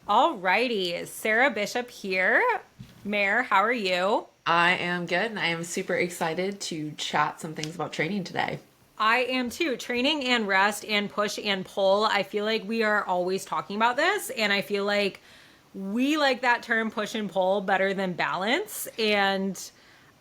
Alrighty, Sarah Bishop here. Mayor, how are you? I am good and I am super excited to chat some things about training today. I am too. Training and rest and push and pull. I feel like we are always talking about this, and I feel like we like that term push and pull better than balance. And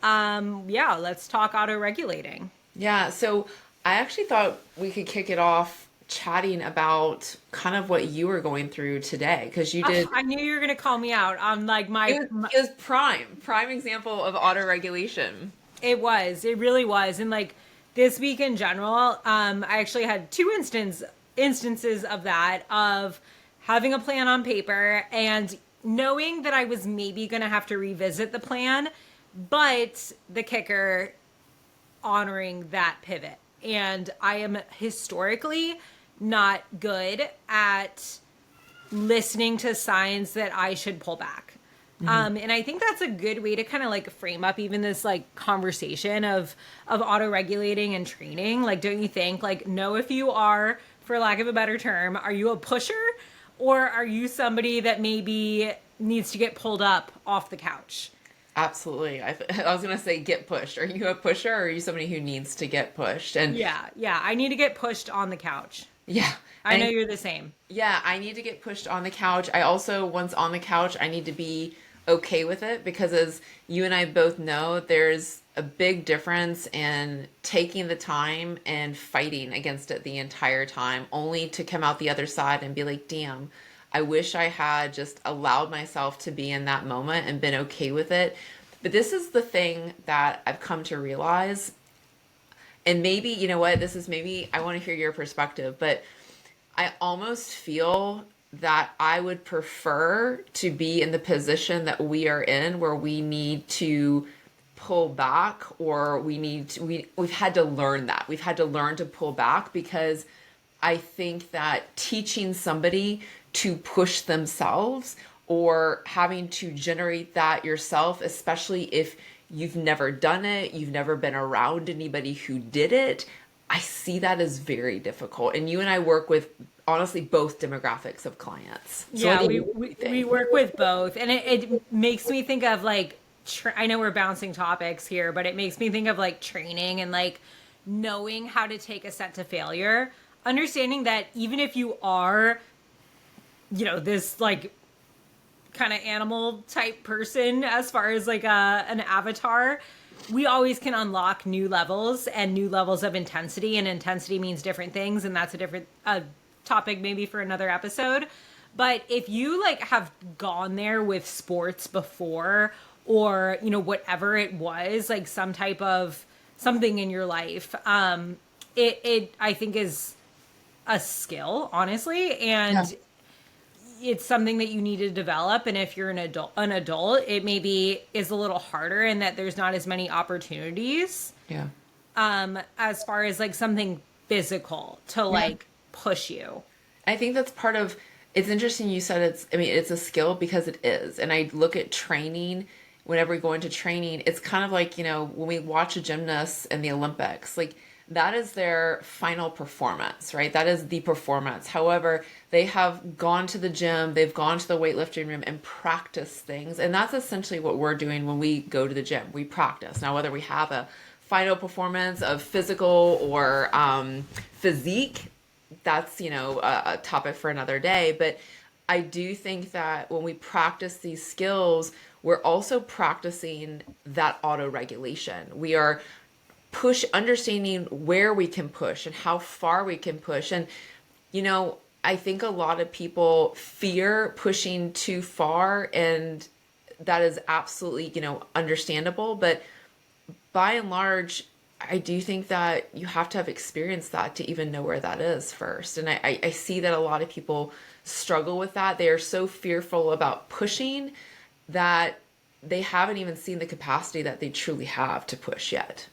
yeah, let's talk auto regulating. Yeah, so I actually thought we could kick it off chatting about kind of what you were going through today because you Oh, did I knew you were gonna call me out on like it was prime example of auto regulation. It really was. And like this week in general, I actually had instances of that, of having a plan on paper and knowing that I was maybe going to have to revisit the plan, but the kicker, honoring that pivot. And I am historically not good at listening to signs that I should pull back. And I think that's a good way to kind of like frame up even this like conversation of auto regulating and training. Like, don't you think, like, know if you are, for lack of a better term, are you a pusher or are you somebody that maybe needs to get pulled up off the couch? Absolutely. I was gonna say get pushed. Are you a pusher or are you somebody who needs to get pushed? And Yeah, I need to get pushed on the couch. yeah, I know and you're the same. yeah, I need to get pushed on the couch. I also, once on the couch, I need to be okay with it because, as you and I both know, there's a big difference in taking the time and fighting against it the entire time, only to come out the other side and be like, damn, I wish I had just allowed myself to be in that moment and been okay with it. But this is the thing that I've come to realize. And maybe, you know what, this is maybe, I want to hear your perspective, but I almost feel that I would prefer to be in the position that we are in where we need to pull back, or we've had to learn that. We've had to learn to pull back because I think that teaching somebody to push themselves or having to generate that yourself, especially if you've never done it, you've never been around anybody who did it, I see that as very difficult. And you and I work with honestly both demographics of clients. So what Yeah, do we you we, we think? work with both, and it makes me think of like I know we're bouncing topics here, but it makes me think of like training and like knowing how to take a set to failure, understanding that even if you are, this like kind of animal type person as far as like an avatar, we always can unlock new levels and new levels of intensity, and intensity means different things, and that's a different topic maybe for another episode. But if you like have gone there with sports before, or whatever it was, like some type of something in your life, it I think is a skill, honestly, Yeah. and it's something that you need to develop. And if you're an adult, it maybe is a little harder in that there's not as many opportunities Yeah. as far as like something physical to Yeah. like push you. I think that's part of it's interesting you said I mean, it's a skill because it is. And I look at training, whenever we go into training, it's kind of like, when we watch a gymnast in the Olympics, like that is their final performance, right? That is the performance. However, they have gone to the gym, they've gone to the weightlifting room and practiced things. And that's essentially what we're doing when we go to the gym. We practice. Now, whether we have a final performance of physical or physique, that's a topic for another day. But I do think that when we practice these skills, we're also practicing that auto regulation. We are understanding where we can push and how far we can push. And I think a lot of people fear pushing too far, and that is absolutely understandable. But by and large, I do think that you have to have experienced that to even know where that is first. And I see that a lot of people struggle with that. They are so fearful about pushing that they haven't even seen the capacity that they truly have to push yet.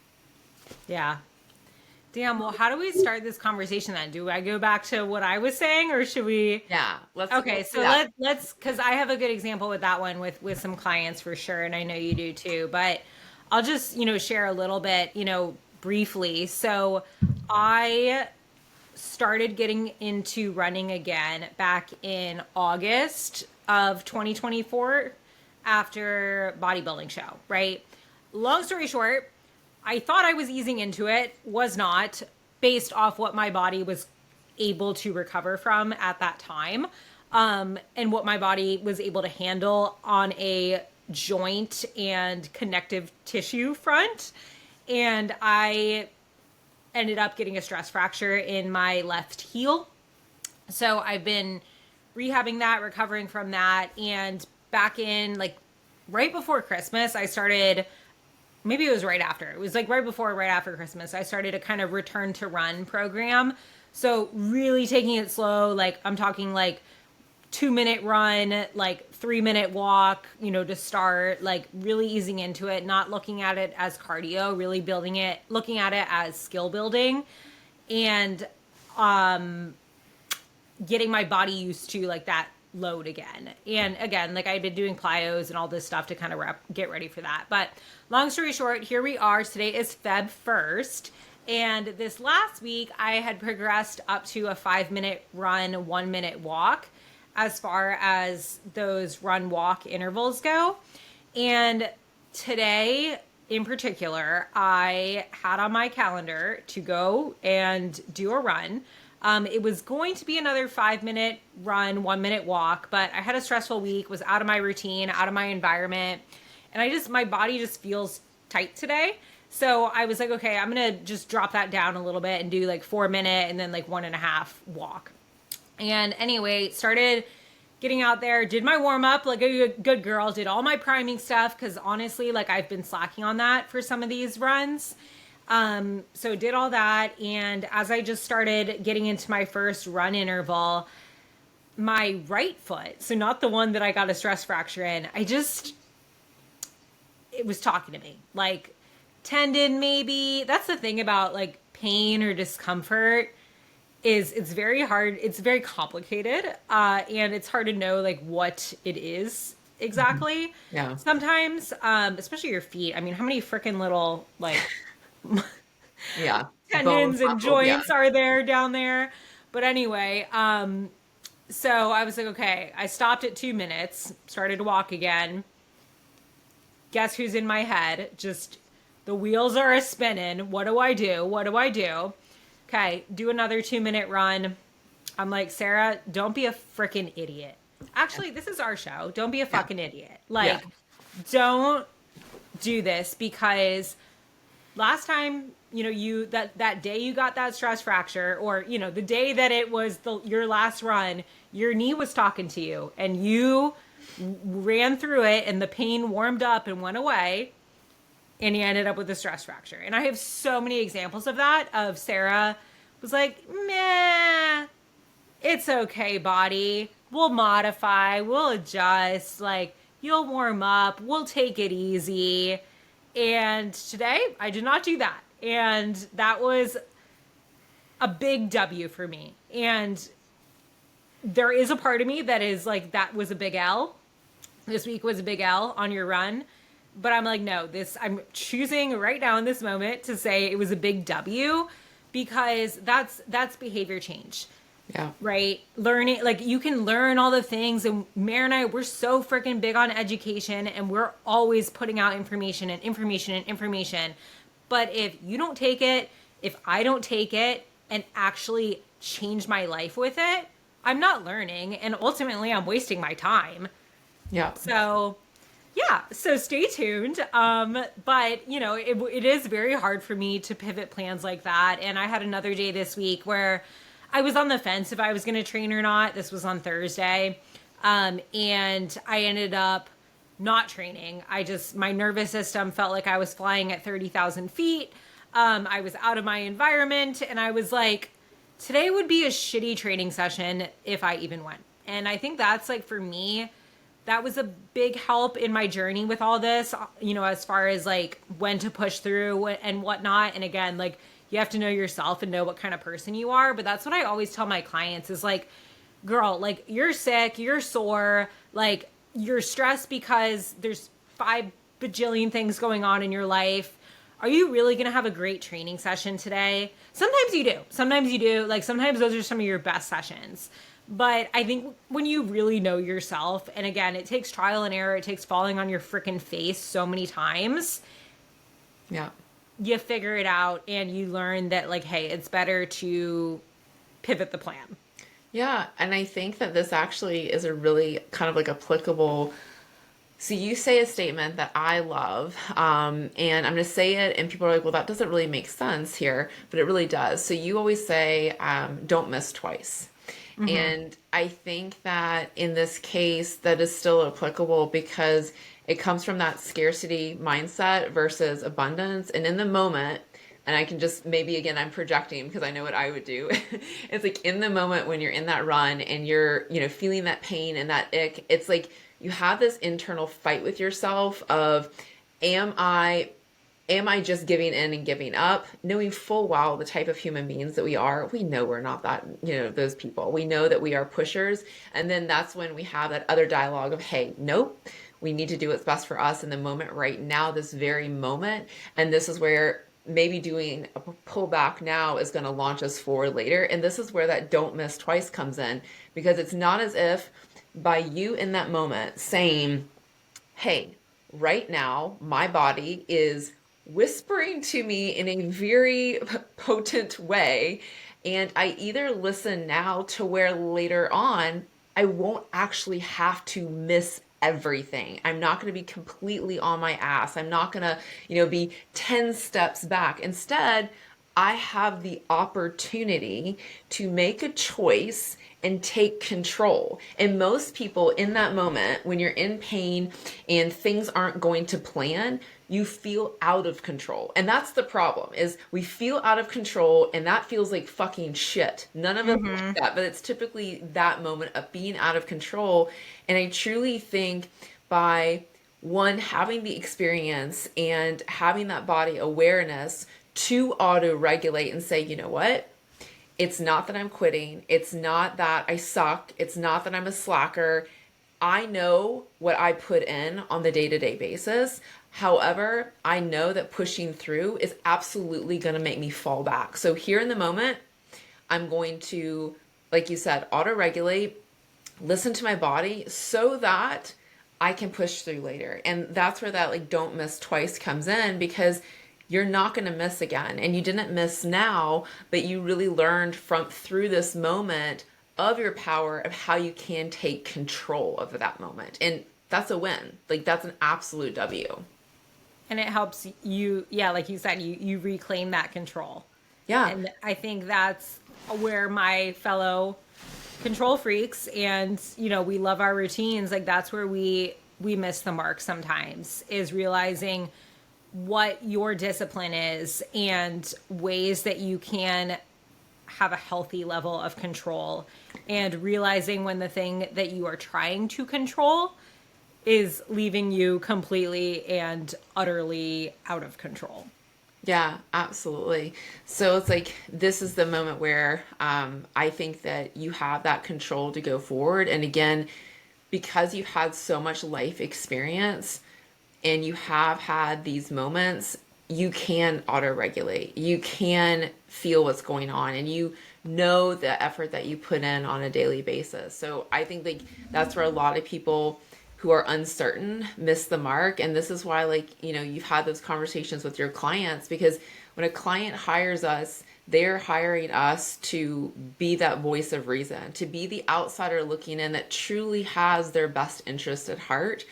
Yeah. Damn. Well, how do we start this conversation then? Do I go back to what I was saying, or should we? Yeah, Okay, let's do so that. let's because I have a good example with that one with some clients for sure, and I know you do too. But I'll just share a little bit briefly. So I started getting into running again back in August of 2024 after bodybuilding show, right? Long story short, I thought I was easing into it, was not, based off what my body was able to recover from at that time, and what my body was able to handle on a joint and connective tissue front. And I ended up getting a stress fracture in my left heel. So I've been rehabbing that, recovering from that. And back in like right before Christmas, I started, maybe it was right after. It was like right before, right after Christmas, I started a kind of return to run program. So really taking it slow. Like I'm talking like 2-minute run, like 3-minute walk, you know, to start, like really easing into it, not looking at it as cardio, really building it, looking at it as skill building, and getting my body used to like that load again. And again, like I'd been doing plyos and all this stuff to kind of get ready for that. But long story short, here we are. Today is Feb 1st. And this last week I had progressed up to a 5-minute run, 1-minute walk as far as those run walk intervals go. And today in particular, I had on my calendar to go and do a run. It was going to be another 5-minute run, 1-minute walk, but I had a stressful week, was out of my routine, out of my environment. And my body just feels tight today. So I was like, okay, I'm going to just drop that down a little bit and do like 4-minute and then like 1.5 walk. And anyway, started getting out there, did my warm up like a good girl, did all my priming stuff. Cause honestly, like I've been slacking on that for some of these runs. So did all that. And as I just started getting into my first run interval, my right foot, so not the one that I got a stress fracture in, it was talking to me, like tendon maybe. That's the thing about like pain or discomfort, is it's very hard. It's very complicated. And it's hard to know like what it is exactly. Yeah. Sometimes, especially your feet. I mean, how many freaking little like yeah, tendons and joints yeah. are there down there? But anyway, so I was like, okay, I stopped at 2 minutes, started to walk again. Guess who's in my head? Just the wheels are a spinning. What do I do? What do I do? Okay, do another 2-minute run. I'm like, Sarah, don't be a freaking idiot. Actually, this is our show. Don't be a fucking idiot. Like, don't do this, because last time, you know, that day you got that stress fracture, or, you know, the day that it was your last run, your knee was talking to you and you ran through it and the pain warmed up and went away. And he ended up with a stress fracture. And I have so many examples of that, of Sarah was like, meh, it's okay, body. We'll modify, we'll adjust, like, you'll warm up, we'll take it easy. And today, I did not do that. And that was a big W for me. And there is a part of me that is like, that was a big L. This week was a big L on your run. But I'm like, no, I'm choosing right now in this moment to say it was a big W, because that's behavior change. Yeah. Right. Learning, like you can learn all the things. And Mare and I, we're so freaking big on education, and we're always putting out information and information and information. But if you don't take it, if I don't take it and actually change my life with it, I'm not learning. And ultimately I'm wasting my time. Yeah. So yeah, so stay tuned. But you know, it is very hard for me to pivot plans like that. And I had another day this week where I was on the fence if I was going to train or not. This was on Thursday. And I ended up not training. My nervous system felt like I was flying at 30,000 feet. I was out of my environment, and I was like, today would be a shitty training session if I even went. And I think that's like, for me, that was a big help in my journey with all this, you know, as far as like when to push through and whatnot. And again, like you have to know yourself and know what kind of person you are. But that's what I always tell my clients is like, girl, like you're sick, you're sore, like you're stressed because there's 5 bajillion things going on in your life. Are you really going to have a great training session today? Sometimes you do. Sometimes you do. Like sometimes those are some of your best sessions. But I think when you really know yourself, and again, it takes trial and error, it takes falling on your freaking face so many times, Yeah. you figure it out and you learn that, like, hey, it's better to pivot the plan. Yeah, and I think that this actually is a really kind of like applicable. So you say a statement that I love, and I'm going to say it, and people are like, well, that doesn't really make sense here, but it really does. So you always say, don't miss twice. And I think that in this case, that is still applicable because it comes from that scarcity mindset versus abundance. And in the moment, and I can just maybe again, I'm projecting because I know what I would do. It's like in the moment when you're in that run and you're, feeling that pain and that ick, it's like you have this internal fight with yourself of, am I am I just giving in and giving up, knowing full well the type of human beings that we are? We know we're not that, those people. We know that we are pushers. And then that's when we have that other dialogue of, hey, nope, we need to do what's best for us in the moment right now, this very moment. And this is where maybe doing a pullback now is going to launch us forward later. And this is where that don't miss twice comes in, because it's not as if by you in that moment saying, hey, right now, my body is whispering to me in a very potent way. And I either listen now to where later on, I won't actually have to miss everything. I'm not going to be completely on my ass. I'm not going to, be 10 steps back. Instead, I have the opportunity to make a choice and take control. And most people in that moment, when you're in pain and things aren't going to plan, you feel out of control. And that's the problem, is we feel out of control and that feels like fucking shit. None of us like that, but it's typically that moment of being out of control. And I truly think by one, having the experience and having that body awareness to auto regulate and say, you know what? It's not that I'm quitting. It's not that I suck. It's not that I'm a slacker. I know what I put in on the day-to-day basis. However, I know that pushing through is absolutely going to make me fall back. So here in the moment, I'm going to, like you said, auto-regulate, listen to my body so that I can push through later. And that's where that like don't miss twice comes in, because you're not going to miss again. And you didn't miss now, but you really learned through this moment of your power of how you can take control of that moment. And that's a win. Like that's an absolute W. And it helps you, yeah, like you said, you reclaim that control. Yeah. And I think that's where my fellow control freaks, and we love our routines, like that's where we miss the mark sometimes, is realizing what your discipline is and ways that you can have a healthy level of control, and realizing when the thing that you are trying to control is leaving you completely and utterly out of control. Yeah, absolutely. So it's like this is the moment where I think that you have that control to go forward. And again, because you've had so much life experience and you have had these moments, you can auto-regulate. You can feel what's going on, and you know the effort that you put in on a daily basis. So I think like that's where a lot of people who are uncertain miss the mark. And this is why, like, you've had those conversations with your clients, because when a client hires us, they're hiring us to be that voice of reason, to be the outsider looking in that truly has their best interest at heart.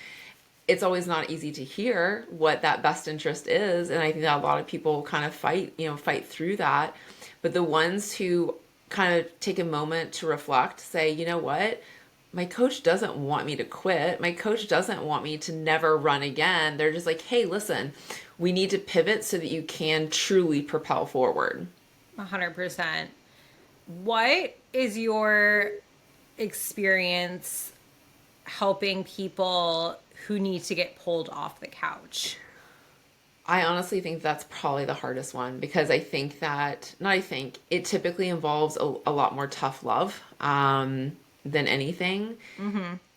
It's always not easy to hear what that best interest is. And I think that a lot of people kind of fight through that. But the ones who kind of take a moment to reflect, say, you know what? My coach doesn't want me to quit. My coach doesn't want me to never run again. They're just like, hey, listen, we need to pivot so that you can truly propel forward. 100%. What is your experience helping people who need to get pulled off the couch? I honestly think that's probably the hardest one, because I think that, not I think, it typically involves a lot more tough love than anything.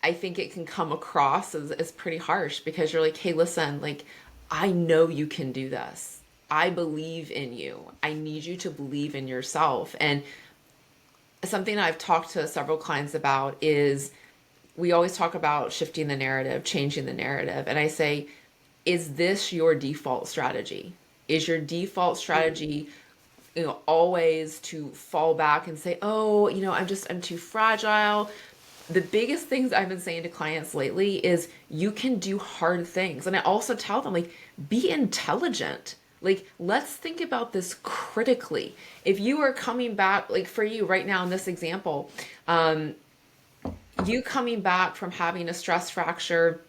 I think it can come across as pretty harsh, because you're like, hey, listen, like, I know you can do this. I believe in you. I need you to believe in yourself. And something I've talked to several clients about is we always talk about shifting the narrative, changing the narrative. And I say, is this your default strategy? Is your default strategy, always to fall back and say, oh, I'm too fragile? The biggest things I've been saying to clients lately is you can do hard things. And I also tell them, like, be intelligent. Like, let's think about this critically. If you are coming back, like for you right now in this example, you coming back from having a stress fracture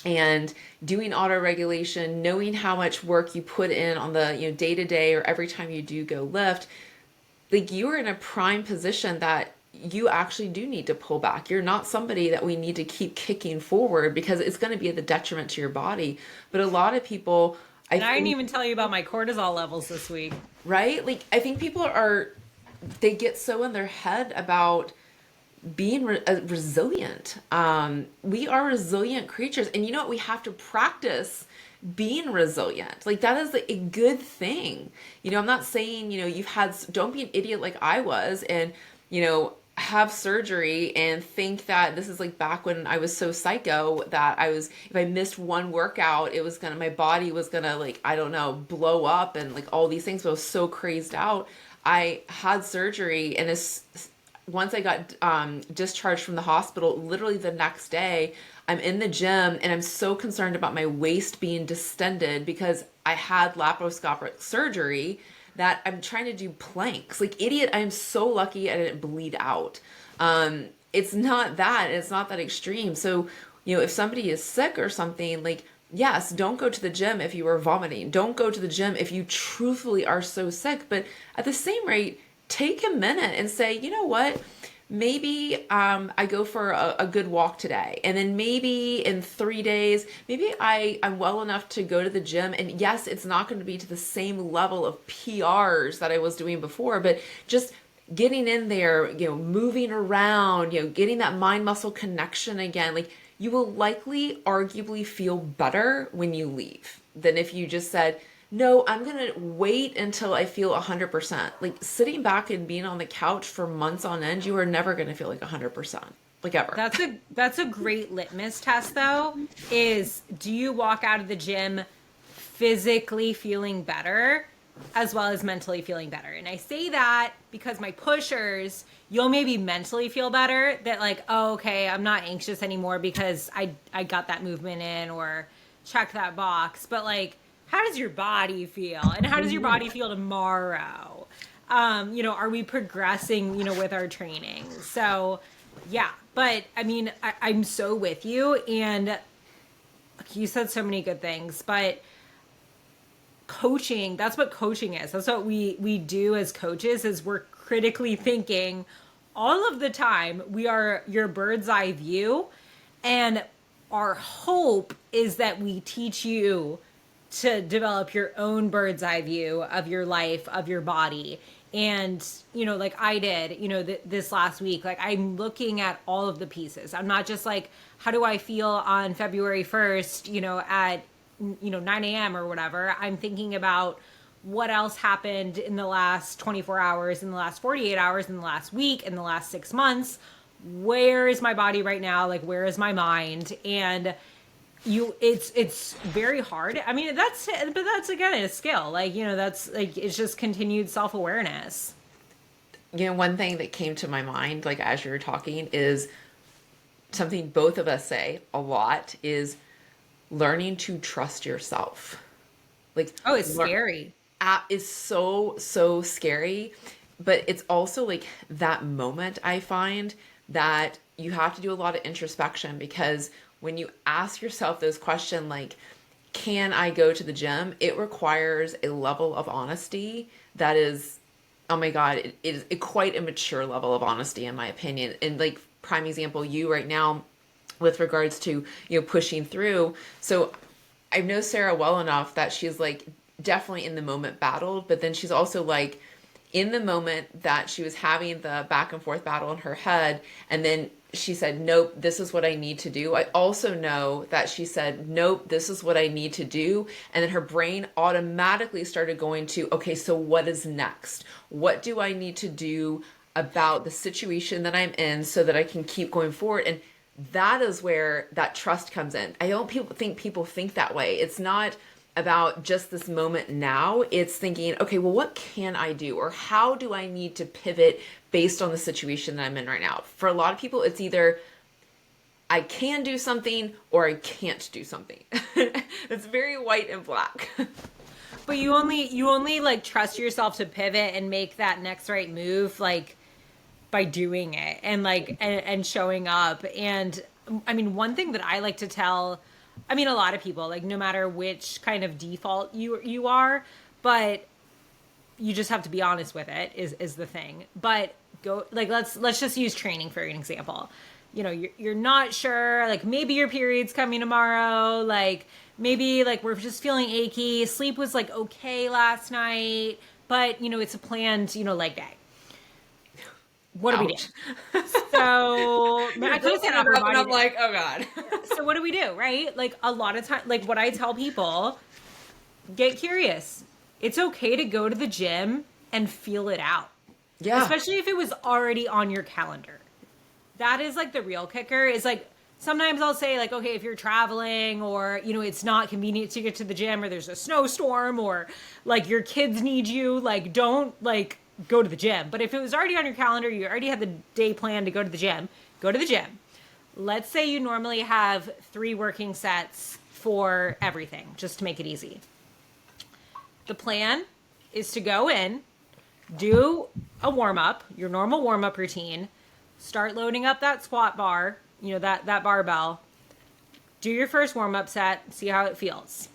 and doing auto regulation, knowing how much work you put in on the day to day or every time you do go lift, like you are in a prime position that you actually do need to pull back. You're not somebody that we need to keep kicking forward because it's going to be at the detriment to your body. But a lot of people, I And I didn't think, even tell you about my cortisol levels this week. right? Like I think people they get so in their head about being resilient. We are resilient creatures, and you know what? We have to practice being resilient. Like that is a good thing. I'm not saying don't be an idiot like I was, and have surgery and think that this is like back when I was so psycho that if I missed one workout, my body was gonna, like, I don't know, blow up and like all these things. But I was so crazed out. I had surgery, and once I got discharged from the hospital, literally the next day, I'm in the gym and I'm so concerned about my waist being distended because I had laparoscopic surgery that I'm trying to do planks. Like, idiot, I'm so lucky I didn't bleed out. It's not that extreme. So, if somebody is sick or something, like, yes, don't go to the gym if you are vomiting. Don't go to the gym if you truthfully are so sick. But at the same rate, take a minute and say, you know what? Maybe I go for a good walk today. And then maybe in 3 days, maybe I'm well enough to go to the gym. And yes, it's not going to be to the same level of PRs that I was doing before, but just getting in there, moving around, getting that mind muscle connection again. Like, you will likely arguably feel better when you leave than if you just said, no, I'm going to wait until I feel 100%. Like, sitting back and being on the couch for months on end, you are never going to feel like 100%, like ever. That's a great litmus test, though, is do you walk out of the gym physically feeling better as well as mentally feeling better? And I say that because my pushers, you'll maybe mentally feel better that, like, oh, okay, I'm not anxious anymore because I got that movement in or check that box. But, like, how does your body feel? And how does your body feel tomorrow? Are we progressing, with our training? So, yeah. But, I mean, I'm so with you. And you said so many good things. But coaching, that's what coaching is. That's what we do as coaches, is we're critically thinking all of the time. We are your bird's eye view. And our hope is that we teach you to develop your own bird's eye view of your life, of your body. And, like I did, this last week, like, I'm looking at all of the pieces. I'm not just like, how do I feel on February 1st, at, 9 a.m. or whatever. I'm thinking about what else happened in the last 24 hours, in the last 48 hours, in the last week, in the last 6 months. Where is my body right now? Like, where is my mind? And it's very hard. I mean, that's again a skill. Like, that's like, it's just continued self-awareness. One thing that came to my mind, like as you were talking, is something both of us say a lot is learning to trust yourself. Like, oh, it's scary. Is so scary, but it's also like that moment I find that you have to do a lot of introspection, because when you ask yourself those questions, like, can I go to the gym? It requires a level of honesty that is, oh my God, it is quite a mature level of honesty, in my opinion. And like, prime example, you right now, with regards to, pushing through. So I know Sarah well enough that she's like definitely in the moment battled, but then she's also like in the moment that she was having the back and forth battle in her head. And then she said, nope, this is what I need to do. I also know that she said, nope, this is what I need to do. And then her brain automatically started going to, okay, so what is next? What do I need to do about the situation that I'm in so that I can keep going forward. And that is where that trust comes in. I don't think people think that way. It's not about just this moment now. It's thinking, okay, well, what can I do? Or how do I need to pivot based on the situation that I'm in right now? For a lot of people, it's either I can do something or I can't do something. It's very white and black. But you only like trust yourself to pivot and make that next right move, like by doing it and like and showing up. And I mean, one thing that I like to tell, I mean, a lot of people, like no matter which kind of default you are, but you just have to be honest with it is the thing. But go, like, let's just use training for an example. You know, you're not sure, like maybe your period's coming tomorrow, like maybe like we're just feeling achy, sleep was like okay last night, but you know, it's a planned, you know, leg day. What do we do? So I could have said upper body. And I'm like, oh God. So what do we do, right? Like a lot of time, like what I tell people, get curious. It's okay to go to the gym and feel it out. Yeah. Especially if it was already on your calendar. That is like the real kicker, is like sometimes I'll say like, okay, if you're traveling or, you know, it's not convenient to get to the gym or there's a snowstorm or like your kids need you, like don't like go to the gym. But if it was already on your calendar, you already had the day planned to go to the gym, go to the gym. Let's say you normally have 3 working sets for everything, just to make it easy. The plan is to go in, do a warm-up, your normal warm-up routine, start loading up that squat bar, you know, that barbell, do your first warm-up set, see how it feels.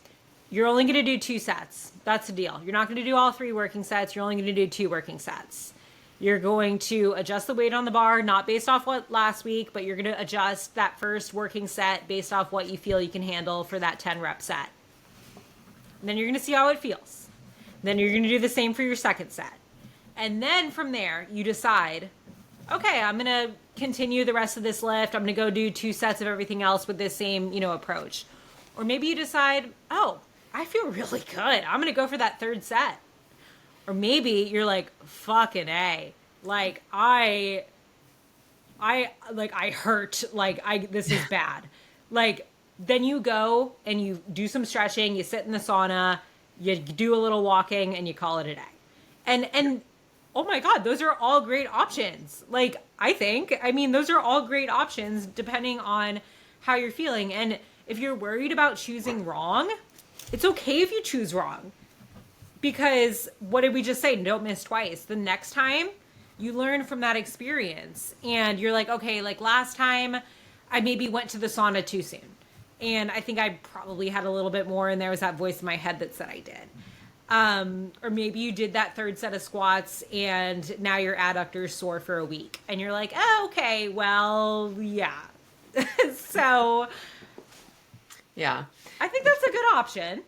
You're only going to do 2 sets. That's the deal. You're not going to do all 3 working sets. You're only going to do 2 working sets. You're going to adjust the weight on the bar, not based off what last week, but you're going to adjust that first working set based off what you feel you can handle for that 10 rep set. And then you're going to see how it feels. Then you're going to do the same for your second set. And then from there, you decide, okay, I'm going to continue the rest of this lift. I'm going to go do 2 sets of everything else with this same, you know, approach. Or maybe you decide, oh, I feel really good. I'm going to go for that 3rd set. Or maybe you're like, fucking A. Like, I hurt. Like, this is bad. Like, then you go and you do some stretching, you sit in the sauna, you do a little walking, and you call it a day. And oh my God, those are all great options. Like, I mean, those are all great options depending on how you're feeling. And if you're worried about choosing wrong, it's okay if you choose wrong. Because what did we just say? Don't miss twice. The next time you learn from that experience and you're like, okay, like last time I maybe went to the sauna too soon. And I think I probably had a little bit more and there was that voice in my head that said I did. Or maybe you did that 3rd set of squats and now your adductor's sore for a week. And you're like, oh, okay, well, yeah. So yeah, I think that's a good option.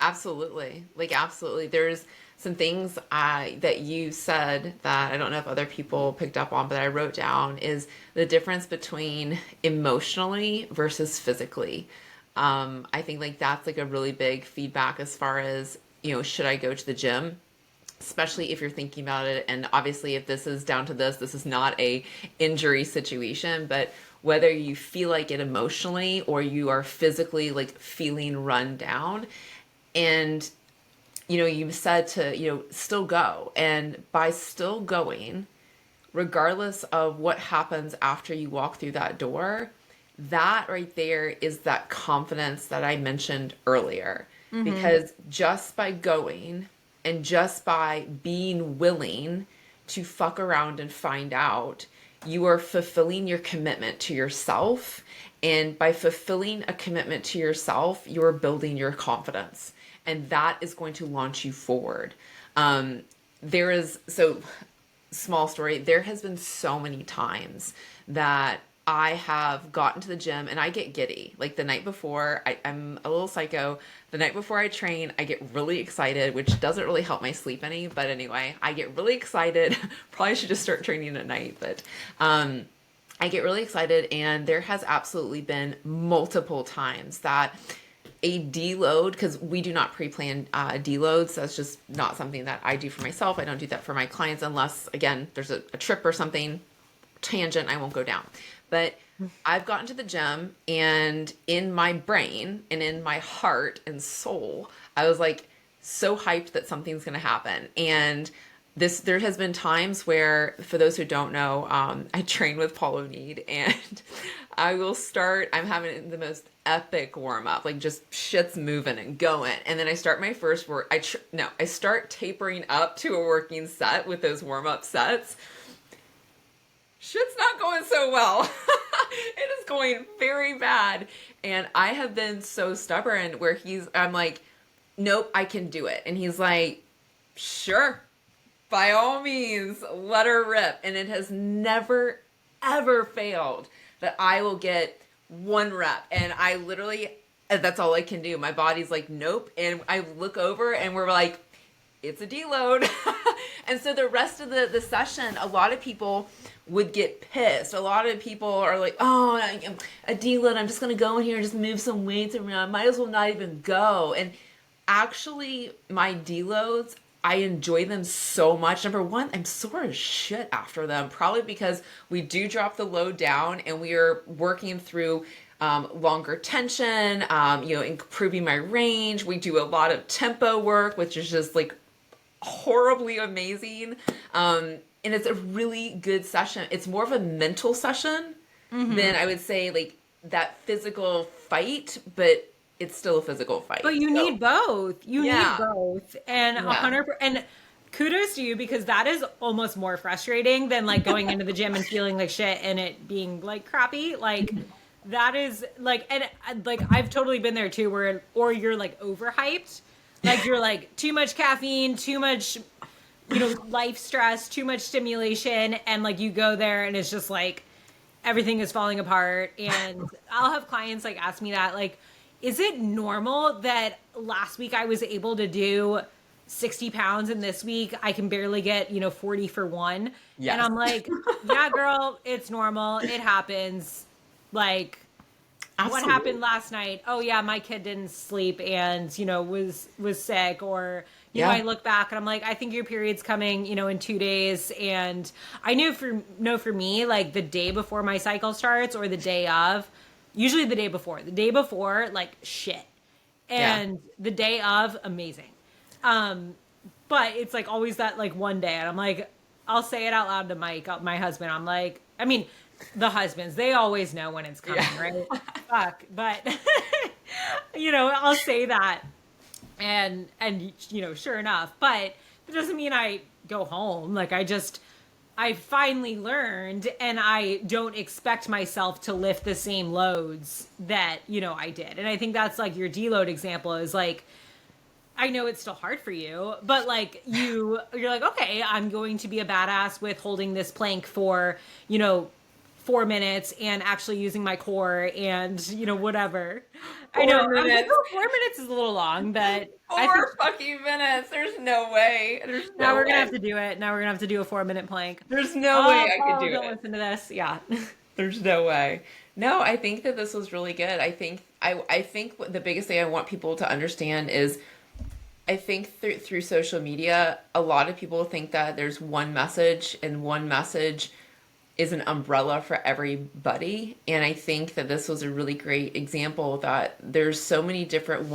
Absolutely. Like, absolutely. There's some things that you said that I don't know if other people picked up on, but I wrote down is the difference between emotionally versus physically. I think like that's like a really big feedback as far as, you know, should I go to the gym? Especially if you're thinking about it. And obviously if this is down to this is not a injury situation, but whether you feel like it emotionally or you are physically like feeling run down. And, you know, you said to, you know, still go. And by still going, regardless of what happens after you walk through that door, that right there is that confidence that I mentioned earlier. Mm-hmm. Because just by going and just by being willing to fuck around and find out, you are fulfilling your commitment to yourself. And by fulfilling a commitment to yourself, you're building your confidence. And that is going to launch you forward. Small story, there has been so many times that I have gotten to the gym and I get giddy. Like the night before, I'm a little psycho. The night before I train, I get really excited, which doesn't really help my sleep any. But anyway, I get really excited. Probably should just start training at night. But I get really excited. And there has absolutely been multiple times that a deload, because we do not pre-plan deloads. That's just not something that I do for myself. I don't do that for my clients unless, again, there's a trip or something, tangent I won't go down. But I've gotten to the gym, and in my brain and in my heart and soul, I was like so hyped that something's going to happen. And there has been times where, for those who don't know, I train with Paul O'Need, and I'm having the most epic warm up, like just shit's moving and going. And then I start my first work. I start tapering up to a working set with those warm up sets. Shit's not going so well. It is going very bad. And I have been so stubborn where I'm like, nope, I can do it. And he's like, sure, by all means, let her rip. And it has never, ever failed that I will get one rep. And I literally, that's all I can do. My body's like, nope. And I look over and we're like, it's a deload. And so the rest of the session, a lot of people would get pissed. A lot of people are like, oh, a deload, I'm just going to go in here and just move some weights around. Might as well not even go. And actually, my deloads, I enjoy them so much. Number one, I'm sore as shit after them, probably because we do drop the load down and we are working through longer tension, improving my range. We do a lot of tempo work, which is just like horribly amazing. And it's a really good session. It's more of a mental session than I would say like that physical fight, but it's still a physical fight. But you need both. You need both. And 100%. And kudos to you, because that is almost more frustrating than like going into the gym and feeling like shit and it being like crappy. Like that is like, and like I've totally been there too, or you're like overhyped. Like you're like too much caffeine, too much, life stress, too much stimulation. And like you go there and it's just like everything is falling apart. And I'll have clients like ask me that, like, is it normal that last week I was able to do 60 pounds and this week I can barely get, 40 for one? Yes. And I'm like, yeah, girl, it's normal. It happens. Like, absolutely. What happened last night? Oh yeah, my kid didn't sleep and, was sick. Or, I look back and I'm like, I think your period's coming, in 2 days. And I for me, like the day before my cycle starts or the day of, usually the day before, like shit. And the day of, amazing. But it's like always that like one day. And I'm like, I'll say it out loud to Mike, my husband. I'm like, I mean, the husbands, they always know when it's coming, right? Fuck. But, I'll say that. And, sure enough. But it doesn't mean I go home. Like I finally learned, and I don't expect myself to lift the same loads that, I did. And I think that's like your deload example is like, I know it's still hard for you, but like you're like, okay, I'm going to be a badass with holding this plank for, 4 minutes and actually using my core and, whatever. 4 minutes. I like, 4 minutes is a little long, but 4 fucking minutes. There's no way. Now we're going to have to do it. Now we're going to have to do a 4-minute plank. There's no way I could do it. Don't listen to this. Yeah. There's no way. No, I think that this was really good. I think the biggest thing I want people to understand is I think through social media, a lot of people think that there's one message and one message is an umbrella for everybody. And I think that this was a really great example that there's so many different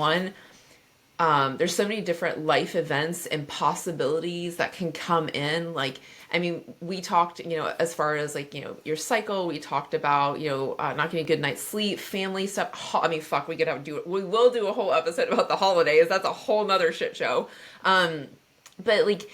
there's so many different life events and possibilities that can come in. Like, I mean, we talked, as far as like, your cycle, we talked about, not getting a good night's sleep, family stuff. I mean, fuck, we will do a whole episode about the holidays. That's a whole nother shit show. But like,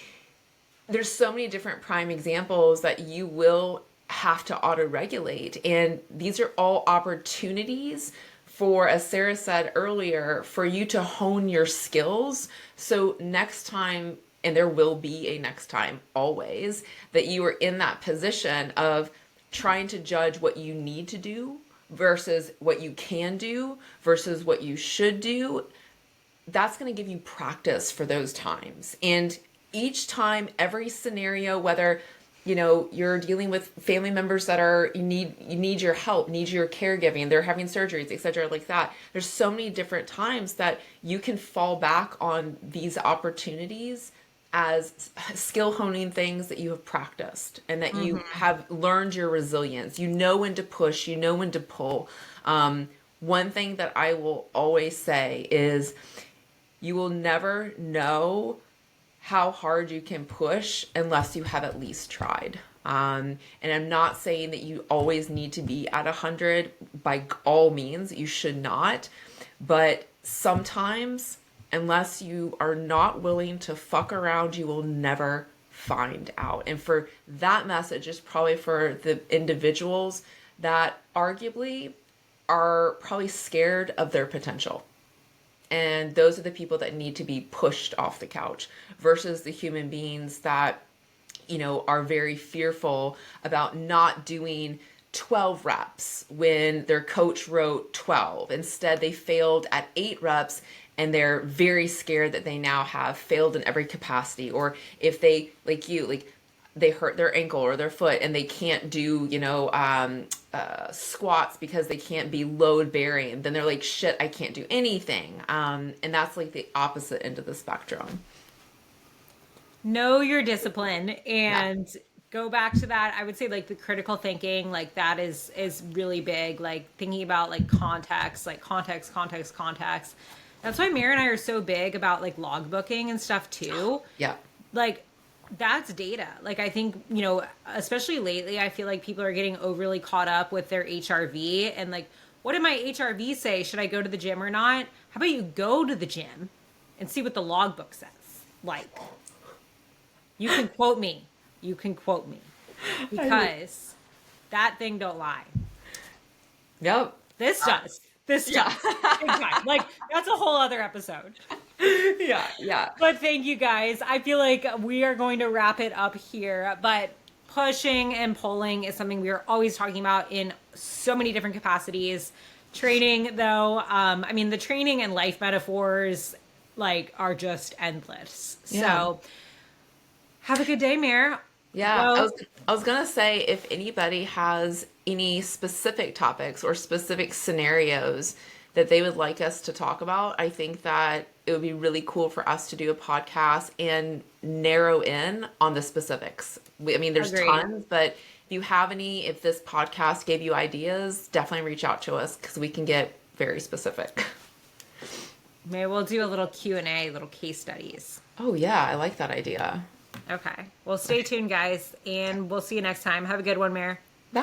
there's so many different prime examples that you will have to auto-regulate. And these are all opportunities for, as Sarah said earlier, for you to hone your skills. So next time, and there will be a next time always, that you are in that position of trying to judge what you need to do versus what you can do versus what you should do. That's going to give you practice for those times. And each time, every scenario, whether you know, you're dealing with family members that are, you need your help, need your caregiving, they're having surgeries, etc., like that. There's so many different times that you can fall back on these opportunities as skill honing things that you have practiced and that you Mm-hmm. have learned your resilience. You know when to push, you know when to pull. One thing that I will always say is you will never know how hard you can push unless you have at least tried. And I'm not saying that you always need to be at 100. By all means, you should not. But sometimes, unless you are not willing to fuck around, you will never find out. And for that message is probably for the individuals that arguably are probably scared of their potential. And those are the people that need to be pushed off the couch versus the human beings that, you know, are very fearful about not doing 12 reps when their coach wrote 12. Instead, they failed at 8 reps and they're very scared that they now have failed in every capacity. Or if they, like you, like they hurt their ankle or their foot and they can't do, you know, squats because they can't be load bearing, then they're like, shit, I can't do anything. And that's like the opposite end of the spectrum. Know your discipline Yeah. and go back to that. I would say like the critical thinking, like that is really big. Like thinking about like context. That's why Mary and I are so big about like logbooking and stuff too. Yeah. Like that's data. Like I think, you know, especially lately, I feel like people are getting overly caught up with their HRV and like, what did my HRV say? Should I go to the gym or not? How about you go to the gym and see what the logbook says? Like, you can quote me. You can quote me because that thing don't lie. Yep. This does. This Yeah. does. Big time. Like that's a whole other episode. Yeah. Yeah. But thank you guys. I feel like we are going to wrap it up here. But pushing and pulling is something we are always talking about in so many different capacities. Training, though, I mean, the training and life metaphors like are just endless. Yeah. So have a good day, Mare. Yeah, Go. I was gonna say if anybody has any specific topics or specific scenarios that they would like us to talk about, I think that it would be really cool for us to do a podcast and narrow in on the specifics. I mean, there's Agreed. tons, but if you have any, if this podcast gave you ideas, definitely reach out to us because we can get very specific. Maybe we'll do a little Q&A, little case studies. Oh yeah, I like that idea. Okay. Well, stay tuned, guys, and we'll see you next time. Have a good one, Mare. Bye.